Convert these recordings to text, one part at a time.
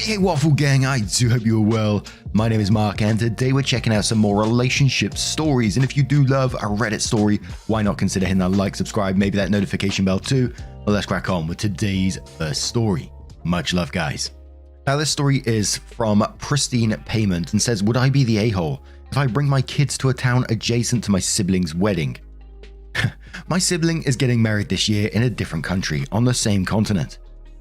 Hey, Waffle Gang, I do hope you are well. My name is Mark, and today we're checking out some more relationship stories. And if you do love a Reddit story, why not consider hitting that like, subscribe, maybe that notification bell too? Well, let's crack on with today's first story. Much love, guys. Now, this story is from Pristine Payment and says, would I be the a-hole if I bring my kids to a town adjacent to my sibling's wedding? My sibling is getting married this year in a different country on the same continent.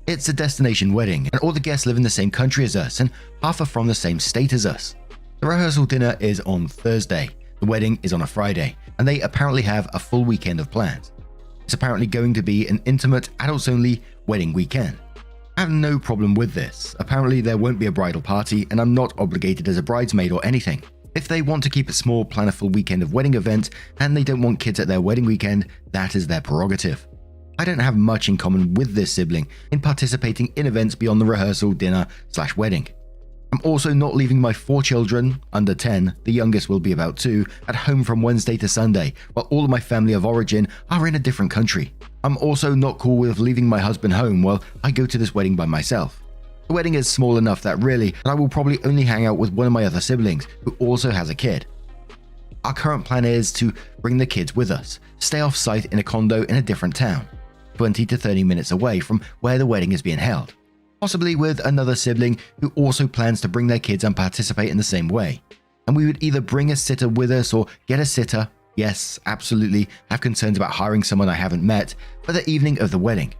It's a destination wedding, and all the guests live in the same country as us, and half are from the same state as us. The rehearsal dinner is on Thursday, the wedding is on a Friday, and they apparently have a full weekend of plans. It's apparently going to be an intimate, adults-only wedding weekend. I have no problem with this. Apparently there won't be a bridal party, and I'm not obligated as a bridesmaid or anything. If they want to keep it small, plan a full weekend of wedding event, and they don't want kids at their wedding weekend, that is their prerogative. I don't have much in common with this sibling in participating in events beyond the rehearsal, dinner / wedding. I'm also not leaving my 4 children, under 10, the youngest will be about 2, at home from Wednesday to Sunday, while all of my family of origin are in a different country. I'm also not cool with leaving my husband home while I go to this wedding by myself. The wedding is small enough that really, I will probably only hang out with one of my other siblings, who also has a kid. Our current plan is to bring the kids with us, stay off site in a condo in a different town, 20 to 30 minutes away from where the wedding is being held, possibly with another sibling who also plans to bring their kids and participate in the same way. And we would either bring a sitter with us or get a sitter. Yes, absolutely, have concerns about hiring someone I haven't met for the evening of the wedding.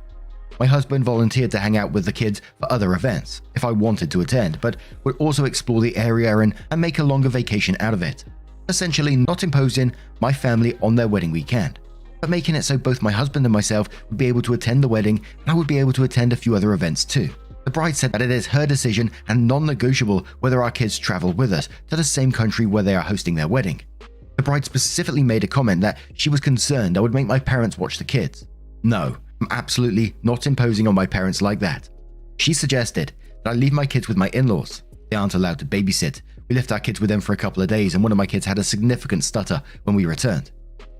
My husband volunteered to hang out with the kids for other events, if I wanted to attend, but would also explore the area and make a longer vacation out of it. Essentially not imposing my family on their wedding weekend, but making it so both my husband and myself would be able to attend the wedding, and I would be able to attend a few other events too. The bride said that it is her decision and non-negotiable whether our kids travel with us to the same country where they are hosting their wedding. The bride specifically made a comment that she was concerned I would make my parents watch the kids. No, I'm absolutely not imposing on my parents like that. She suggested that I leave my kids with my in-laws. They aren't allowed to babysit. We left our kids with them for a couple of days, and one of my kids had a significant stutter when we returned.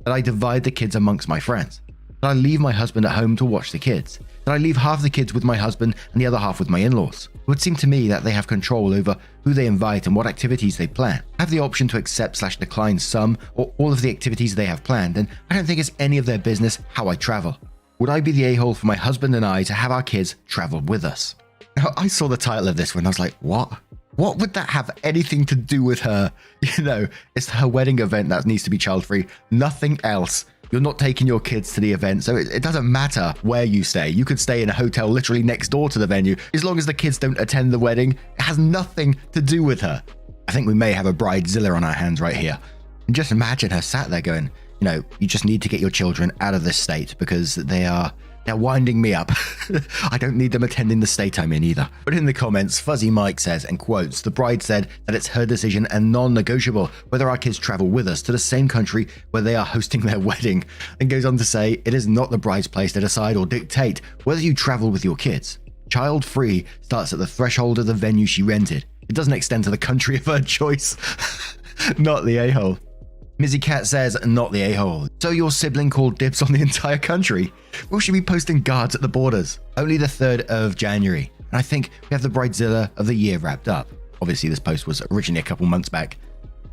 That I divide the kids amongst my friends. That I leave my husband at home to watch the kids. That I leave half the kids with my husband and the other half with my in-laws. It would seem to me that they have control over who they invite and what activities they plan. I have the option to accept / decline some or all of the activities they have planned, and I don't think it's any of their business how I travel. Would I be the a-hole for my husband and I to have our kids travel with us? Now, I saw the title of this one, I was like, what? What would that have anything to do with her? You know, it's her wedding event that needs to be child-free, nothing else. You're not taking your kids to the event, so it doesn't matter where you stay. You could stay in a hotel literally next door to the venue. As long as the kids don't attend the wedding, it has nothing to do with her. I think we may have a bridezilla on our hands right here. And just imagine her sat there going, you know, you just need to get your children out of this state because they're winding me up. I don't need them attending the state I'm in either. But in the comments, Fuzzy Mike says, and quotes, the bride said that it's her decision and non-negotiable whether our kids travel with us to the same country where they are hosting their wedding, and goes on to say it is not the bride's place to decide or dictate whether you travel with your kids. Child-free starts at the threshold of the venue she rented. It doesn't extend to the country of her choice. Not the a-hole. Mizzy Cat says, not the a-hole. So your sibling called dibs on the entire country? Will she be posting guards at the borders? Only the 3rd of January. And I think we have the bridezilla of the year wrapped up. Obviously this post was originally a couple months back.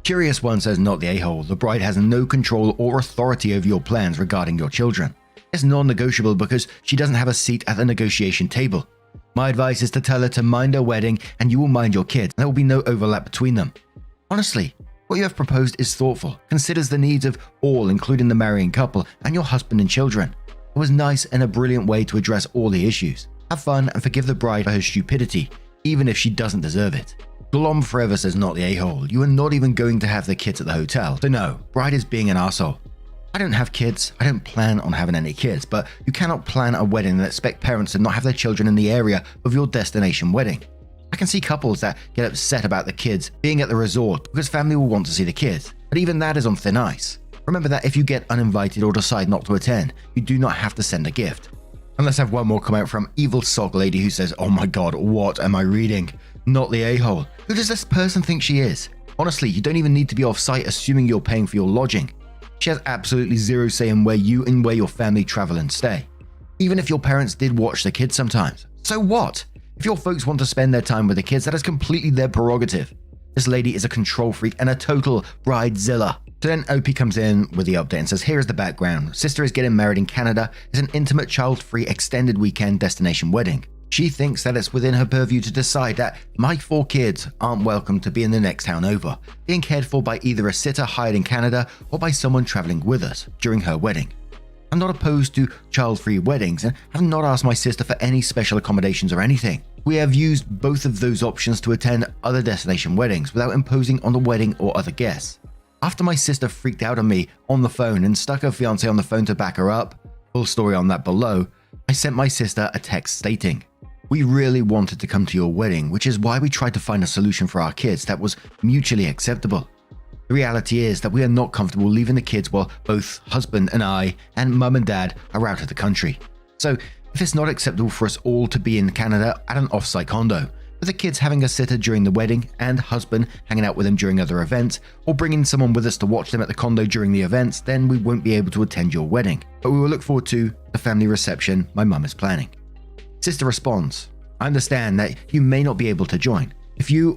Curious One says, not the a-hole. The bride has no control or authority over your plans regarding your children. It's non-negotiable because she doesn't have a seat at the negotiation table. My advice is to tell her to mind her wedding and you will mind your kids. There will be no overlap between them. Honestly, what you have proposed is thoughtful, considers the needs of all, including the marrying couple and your husband and children. It was nice and a brilliant way to address all the issues. Have fun and forgive the bride for her stupidity, even if she doesn't deserve it. Glom Forever says, not the a-hole. You are not even going to have the kids at the hotel. So no, bride is being an arsehole. I don't have kids. I don't plan on having any kids, but you cannot plan a wedding and expect parents to not have their children in the area of your destination wedding. I can see couples that get upset about the kids being at the resort because family will want to see the kids, but even that is on thin ice. Remember that if you get uninvited or decide not to attend, you do not have to send a gift. And let's have one more comment from Evil Sock Lady who says, oh my god, what am I reading? Not the a-hole. Who does this person think she is? Honestly, you don't even need to be off-site assuming you're paying for your lodging. She has absolutely zero say in where you and where your family travel and stay. Even if your parents did watch the kids sometimes. So what? If your folks want to spend their time with the kids, that is completely their prerogative. This lady is a control freak and a total bridezilla. So then OP comes in with the update and says, here is the background. Sister is getting married in Canada. It's an intimate, child-free, extended weekend destination wedding. She thinks that it's within her purview to decide that my 4 kids aren't welcome to be in the next town over, being cared for by either a sitter hired in Canada or by someone traveling with us during her wedding. I'm not opposed to child-free weddings and have not asked my sister for any special accommodations or anything. We have used both of those options to attend other destination weddings without imposing on the wedding or other guests. After my sister freaked out on me on the phone and stuck her fiancé on the phone to back her up, full story on that below, I sent my sister a text stating, "We really wanted to come to your wedding, which is why we tried to find a solution for our kids that was mutually acceptable. The reality is that we are not comfortable leaving the kids while both husband and I and mum and dad are out of the country. So if it's not acceptable for us all to be in Canada at an off-site condo, with the kids having a sitter during the wedding and husband hanging out with them during other events, or bringing someone with us to watch them at the condo during the events, then we won't be able to attend your wedding. But we will look forward to the family reception my mum is planning." Sister responds, "I understand that you may not be able to join. If you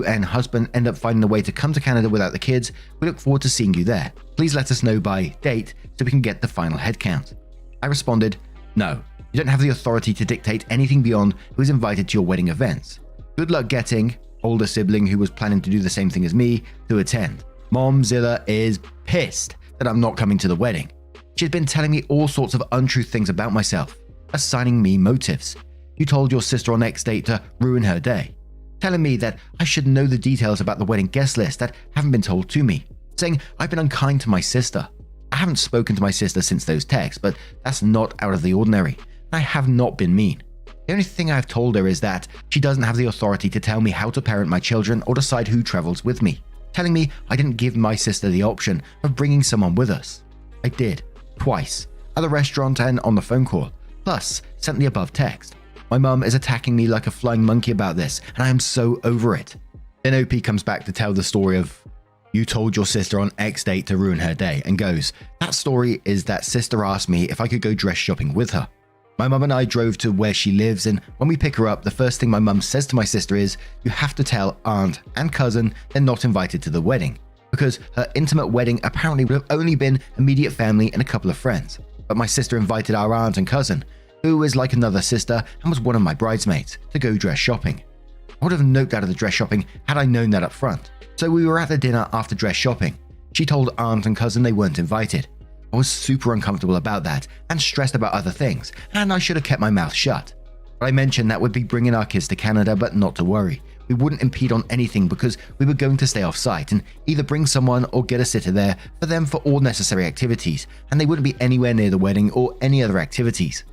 and husband end up finding a way to come to Canada without the kids, we look forward to seeing you there. Please let us know by date so we can get the final head count." I responded, "No, you don't have the authority to dictate anything beyond who is invited to your wedding events. Good luck getting older sibling who was planning to do the same thing as me to attend. Momzilla is pissed that I'm not coming to the wedding. She's been telling me all sorts of untrue things about myself, assigning me motives. You told your sister on X date to ruin her day, telling me that I should know the details about the wedding guest list that haven't been told to me, saying I've been unkind to my sister. I haven't spoken to my sister since those texts, but that's not out of the ordinary. I have not been mean. The only thing I've told her is that she doesn't have the authority to tell me how to parent my children or decide who travels with me, telling me I didn't give my sister the option of bringing someone with us. I did, twice, at the restaurant and on the phone call, plus sent the above text. My mum is attacking me like a flying monkey about this, and I am so over it." Then OP comes back to tell the story of, "You told your sister on X date to ruin her day," and goes, "That story is that sister asked me if I could go dress shopping with her. My mum and I drove to where she lives, and when we pick her up, the first thing my mum says to my sister is, you have to tell aunt and cousin they're not invited to the wedding, because her intimate wedding apparently would have only been immediate family and a couple of friends. But my sister invited our aunt and cousin, who is like another sister and was one of my bridesmaids, to go dress shopping. I would have noped out of the dress shopping had I known that up front. So we were at the dinner after dress shopping. She told aunt and cousin they weren't invited. I was super uncomfortable about that and stressed about other things, and I should have kept my mouth shut. But I mentioned that we'd be bringing our kids to Canada, but not to worry. We wouldn't impede on anything because we were going to stay off site and either bring someone or get a sitter there for them for all necessary activities, and they wouldn't be anywhere near the wedding or any other activities.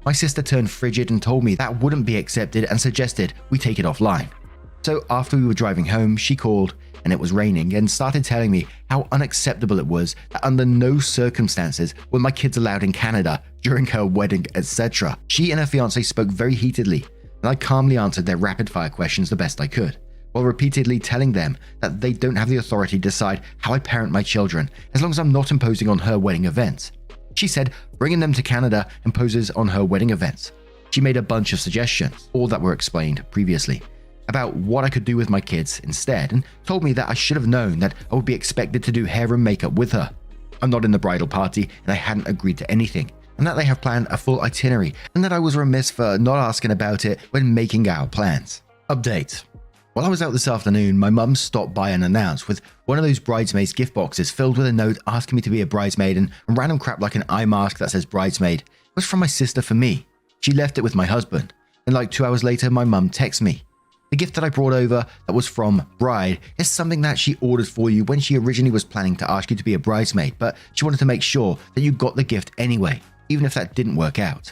My sister turned frigid and told me that wouldn't be accepted and suggested we take it offline. So after we were driving home, she called, and it was raining, and started telling me how unacceptable it was that under no circumstances were my kids allowed in Canada during her wedding, etc. She and her fiancé spoke very heatedly, and I calmly answered their rapid-fire questions the best I could, while repeatedly telling them that they don't have the authority to decide how I parent my children as long as I'm not imposing on her wedding events. She said bringing them to Canada imposes on her wedding events. She made a bunch of suggestions, all that were explained previously, about what I could do with my kids instead, and told me that I should have known that I would be expected to do hair and makeup with her. I'm not in the bridal party and I hadn't agreed to anything, and that they have planned a full itinerary, and that I was remiss for not asking about it when making our plans. Update. While I was out this afternoon, my mum stopped by unannounced with one of those bridesmaids gift boxes filled with a note asking me to be a bridesmaid and random crap like an eye mask that says bridesmaid. It was from my sister for me. She left it with my husband, and like 2 hours later my mum texted me. The gift that I brought over that was from Bride is something that she ordered for you when she originally was planning to ask you to be a bridesmaid, but she wanted to make sure that you got the gift anyway, even if that didn't work out.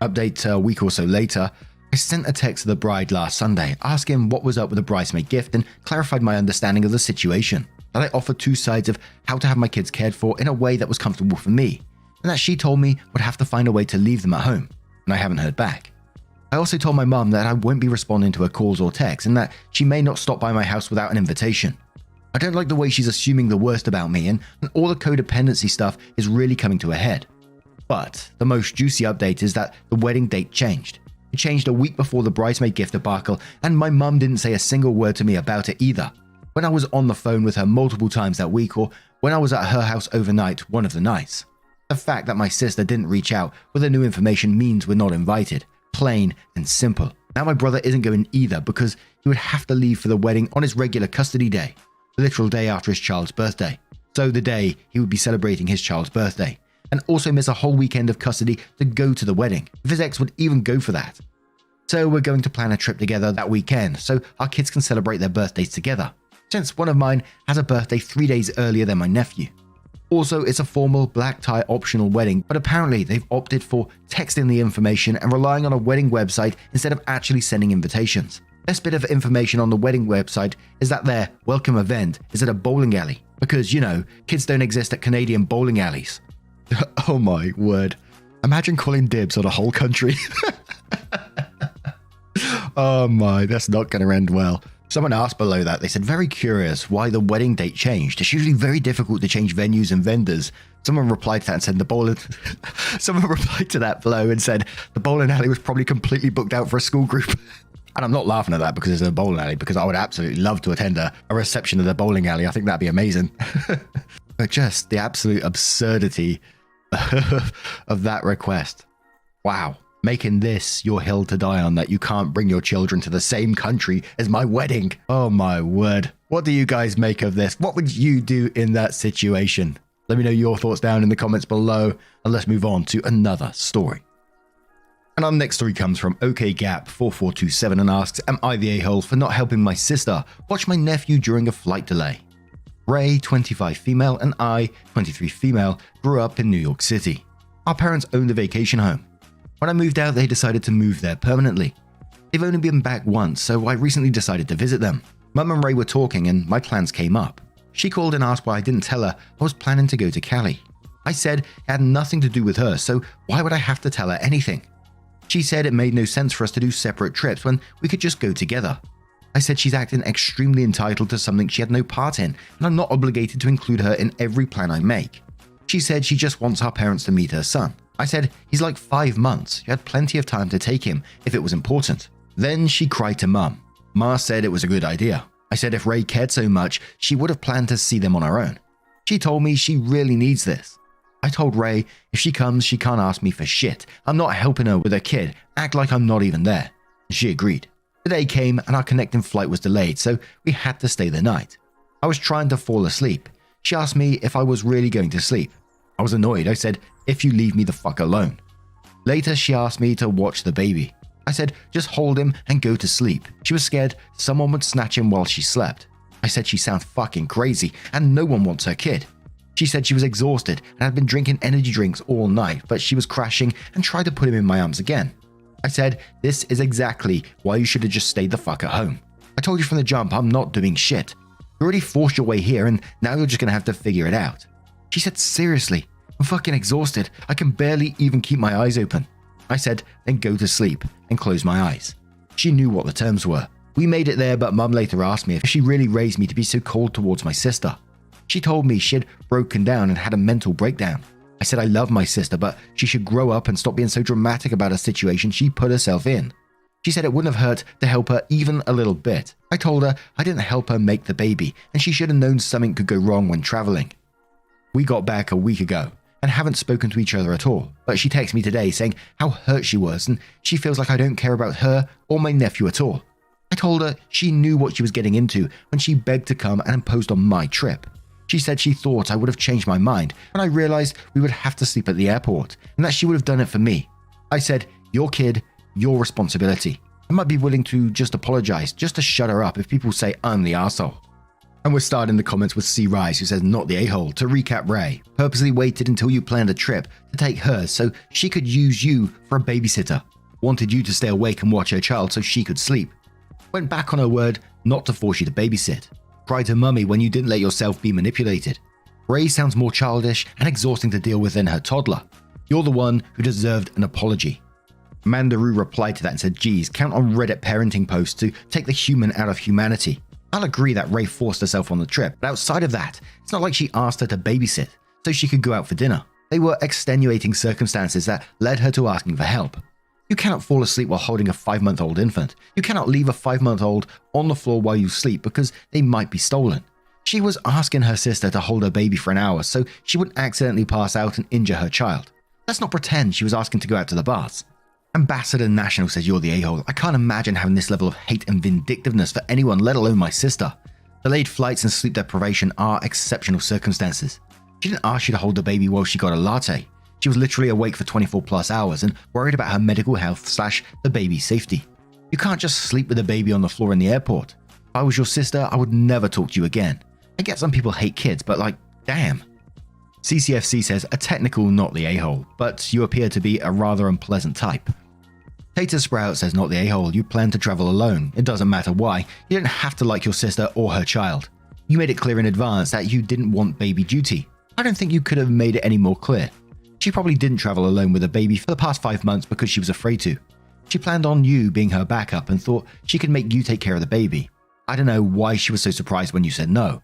Update a week or so later, I sent a text to the bride last Sunday asking what was up with the bridesmaid gift and clarified my understanding of the situation, that I offered 2 sides of how to have my kids cared for in a way that was comfortable for me, and that she told me would have to find a way to leave them at home, and I haven't heard back. I also told my mum that I won't be responding to her calls or texts and that she may not stop by my house without an invitation. I don't like the way she's assuming the worst about me, and all the codependency stuff is really coming to a head. But the most juicy update is that the wedding date changed. It changed a week before the bridesmaid gift debacle, and my mum didn't say a single word to me about it either. When I was on the phone with her multiple times that week, or when I was at her house overnight one of the nights. The fact that my sister didn't reach out with the new information means we're not invited. Plain and simple. Now my brother isn't going either because he would have to leave for the wedding on his regular custody day, the literal day after his child's birthday. So the day he would be celebrating his child's birthday, and also miss a whole weekend of custody to go to the wedding, if his ex would even go for that. So we're going to plan a trip together that weekend so our kids can celebrate their birthdays together, since one of mine has a birthday 3 days earlier than my nephew. Also, it's a formal black tie optional wedding, but apparently they've opted for texting the information and relying on a wedding website instead of actually sending invitations. Best bit of information on the wedding website is that their welcome event is at a bowling alley, because, kids don't exist at Canadian bowling alleys. Oh my word. Imagine calling dibs on a whole country. Oh my, that's not going to end well. Someone asked below that, they said, very curious why the wedding date changed. It's usually very difficult to change venues and vendors. Someone replied to that and said someone replied to that below and said the bowling alley was probably completely booked out for a school group. And I'm not laughing at that because it's a bowling alley, because I would absolutely love to attend a reception of the bowling alley. I think that'd be amazing. But just the absolute absurdity of that request. Wow. Making this your hill to die on, that you can't bring your children to the same country as my wedding. Oh my word. What do you guys make of this? What would you do in that situation? Let me know your thoughts down in the comments below, and let's move on to another story. And our next story comes from OKGap4427 and asks, am I the a-hole for not helping my sister watch my nephew during a flight delay? Ray, 25 female, and I, 23 female, grew up in New York City. Our parents owned a vacation home. When I moved out, they decided to move there permanently. They've only been back once, so I recently decided to visit them. Mum and Ray were talking and my plans came up. She called and asked why I didn't tell her I was planning to go to Cali. I said it had nothing to do with her, so why would I have to tell her anything? She said it made no sense for us to do separate trips when we could just go together. I said she's acting extremely entitled to something she had no part in, and I'm not obligated to include her in every plan I make. She said she just wants our parents to meet her son. I said, he's like 5 months, you had plenty of time to take him if it was important. Then she cried to Mum. Ma said it was a good idea. I said if Ray cared so much, she would have planned to see them on her own. She told me she really needs this. I told Ray if she comes, she can't ask me for shit. I'm not helping her with her kid, act like I'm not even there. She agreed. The day came and our connecting flight was delayed, so we had to stay the night. I was trying to fall asleep. She asked me if I was really going to sleep. I was annoyed. I said, if you leave me the fuck alone. Later, she asked me to watch the baby. I said, just hold him and go to sleep. She was scared someone would snatch him while she slept. I said she sounds fucking crazy and no one wants her kid. She said she was exhausted and had been drinking energy drinks all night, but she was crashing and tried to put him in my arms again. I said, this is exactly why you should have just stayed the fuck at home. I told you from the jump I'm not doing shit. You already forced your way here and now you're just gonna have to figure it out. She said, seriously, I'm fucking exhausted. I can barely even keep my eyes open. I said, then go to sleep and close my eyes. She knew what the terms were. We made it there, but Mum later asked me if she really raised me to be so cold towards my sister. She told me she had broken down and had a mental breakdown. I said I love my sister, but she should grow up and stop being so dramatic about a situation she put herself in. She said it wouldn't have hurt to help her even a little bit. I told her I didn't help her make the baby, and she should have known something could go wrong when traveling. We got back a week ago and haven't spoken to each other at all, but she texted me today saying how hurt she was and she feels like I don't care about her or my nephew at all. I told her she knew what she was getting into when she begged to come and imposed on my trip. She said she thought I would have changed my mind when I realized we would have to sleep at the airport and that she would have done it for me. I said, your kid, your responsibility. I might be willing to just apologize, just to shut her up if people say I'm the arsehole. And we're starting the comments with C. Rise, who says, not the a-hole. To recap, Ray purposely waited until you planned a trip to take her so she could use you for a babysitter. Wanted you to stay awake and watch her child so she could sleep. Went back on her word not to force you to babysit. Cried to Mummy when you didn't let yourself be manipulated. Ray sounds more childish and exhausting to deal with than her toddler. You're the one who deserved an apology. Mandaroo replied to that and said, geez, count on Reddit parenting posts to take the human out of humanity. I'll agree that Ray forced herself on the trip, but outside of that, it's not like she asked her to babysit so she could go out for dinner. They were extenuating circumstances that led her to asking for help. You cannot fall asleep while holding a 5-month-old infant. You cannot leave a 5-month-old on the floor while you sleep because they might be stolen. She was asking her sister to hold her baby for an hour so she wouldn't accidentally pass out and injure her child. Let's not pretend she was asking to go out to the bars. Ambassador National says you're the a-hole. I can't imagine having this level of hate and vindictiveness for anyone, let alone my sister. Delayed flights and sleep deprivation are exceptional circumstances. She didn't ask you to hold the baby while she got a latte. She was literally awake for 24 plus hours and worried about her medical health / the baby's safety. You can't just sleep with a baby on the floor in the airport. If I was your sister, I would never talk to you again. I get some people hate kids, but like, damn. CCFC says a technical not the a-hole, but you appear to be a rather unpleasant type. Tater Sprout says not the a-hole, you plan to travel alone. It doesn't matter why, you don't have to like your sister or her child. You made it clear in advance that you didn't want baby duty. I don't think you could have made it any more clear. She probably didn't travel alone with a baby for the past 5 months because she was afraid to. She planned on you being her backup and thought she could make you take care of the baby. I don't know why she was so surprised when you said no.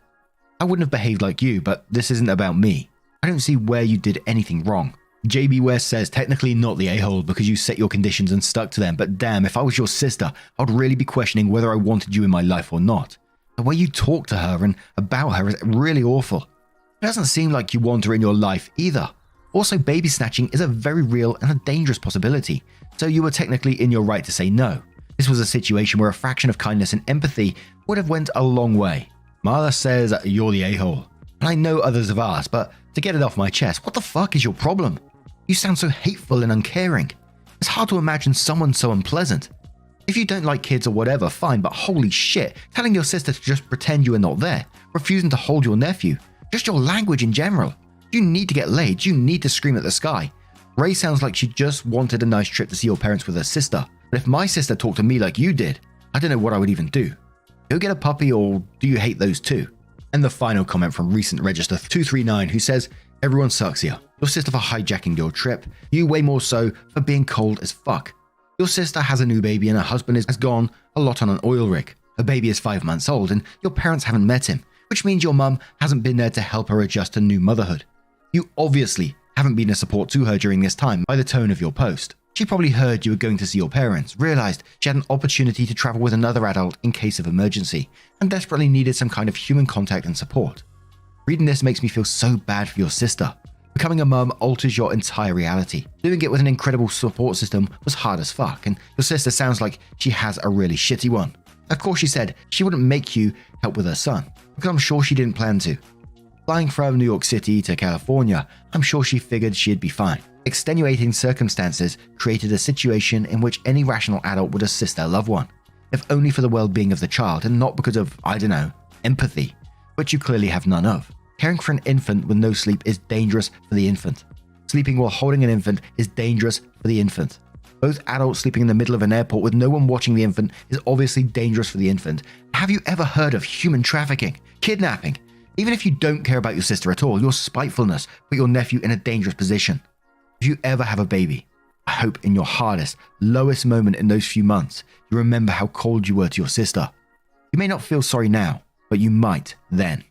I wouldn't have behaved like you, but this isn't about me. I don't see where you did anything wrong. JB West says technically not the a-hole because you set your conditions and stuck to them, but damn, if I was your sister, I would really be questioning whether I wanted you in my life or not. The way you talk to her and about her is really awful. It doesn't seem like you want her in your life either. Also, baby snatching is a very real and a dangerous possibility, so you were technically in your right to say no. This was a situation where a fraction of kindness and empathy would have went a long way. Marla says you're the a-hole. And I know others have asked, but to get it off my chest, what the fuck is your problem? You sound so hateful and uncaring. It's hard to imagine someone so unpleasant. If you don't like kids or whatever, fine, but holy shit, telling your sister to just pretend you are not there, refusing to hold your nephew, just your language in general. You need to get laid, you need to scream at the sky. Ray sounds like she just wanted a nice trip to see your parents with her sister, but if my sister talked to me like you did, I don't know what I would even do. Go get a puppy, or do you hate those too? And the final comment from Recent Register 239 who says, everyone sucks here. Your sister for hijacking your trip, you way more so for being cold as fuck. Your sister has a new baby and her husband has gone a lot on an oil rig. Her baby is 5 months old and your parents haven't met him, which means your mum hasn't been there to help her adjust to new motherhood. You obviously haven't been a support to her during this time by the tone of your post. She probably heard you were going to see your parents, realized she had an opportunity to travel with another adult in case of emergency, and desperately needed some kind of human contact and support. Reading this makes me feel so bad for your sister. Becoming a mum alters your entire reality. Doing it with an incredible support system was hard as fuck, and your sister sounds like she has a really shitty one. Of course, she said she wouldn't make you help with her son, because I'm sure she didn't plan to. Flying from New York City to California, I'm sure she figured she'd be fine. Extenuating circumstances created a situation in which any rational adult would assist their loved one, if only for the well-being of the child and not because of, I don't know, empathy, which you clearly have none of. Caring for an infant with no sleep is dangerous for the infant. Sleeping while holding an infant is dangerous for the infant. Both adults sleeping in the middle of an airport with no one watching the infant is obviously dangerous for the infant. Have you ever heard of human trafficking, kidnapping? Even if you don't care about your sister at all, your spitefulness put your nephew in a dangerous position. If you ever have a baby, I hope in your hardest, lowest moment in those few months, you remember how cold you were to your sister. You may not feel sorry now, but you might then.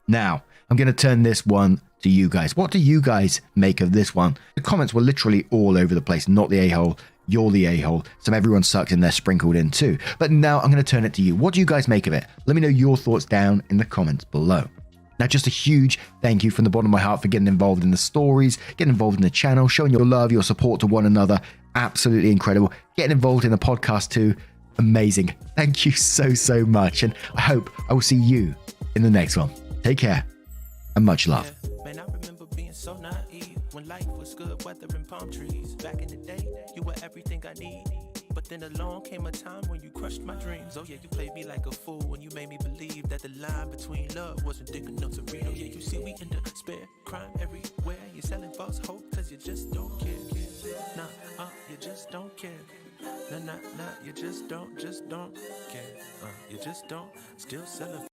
Now, I'm going to turn this one to you guys. What do you guys make of this one? The comments were literally all over the place. Not the a-hole, you're the a-hole. Some everyone sucks in there sprinkled in too. But now I'm going to turn it to you. What do you guys make of it? Let me know your thoughts down in the comments below. Now, just a huge thank you from the bottom of my heart for getting involved in the stories, getting involved in the channel, showing your love, your support to one another. Absolutely incredible. Getting involved in the podcast too. Amazing. Thank you so much. And I hope I will see you in the next one. Take care and much love. Man, I remember being so naive when life was good, weather and palm trees. Back in the day, you were everything I need. But then along came a time when you crushed my dreams. Oh yeah, you played me like a fool when you made me believe that the line between love wasn't thick enough to read. Oh yeah, you see we in despair, crime everywhere. You're selling false hope cause you just don't care. Nah, you just don't care. Nah, you just don't care. You just don't, still selling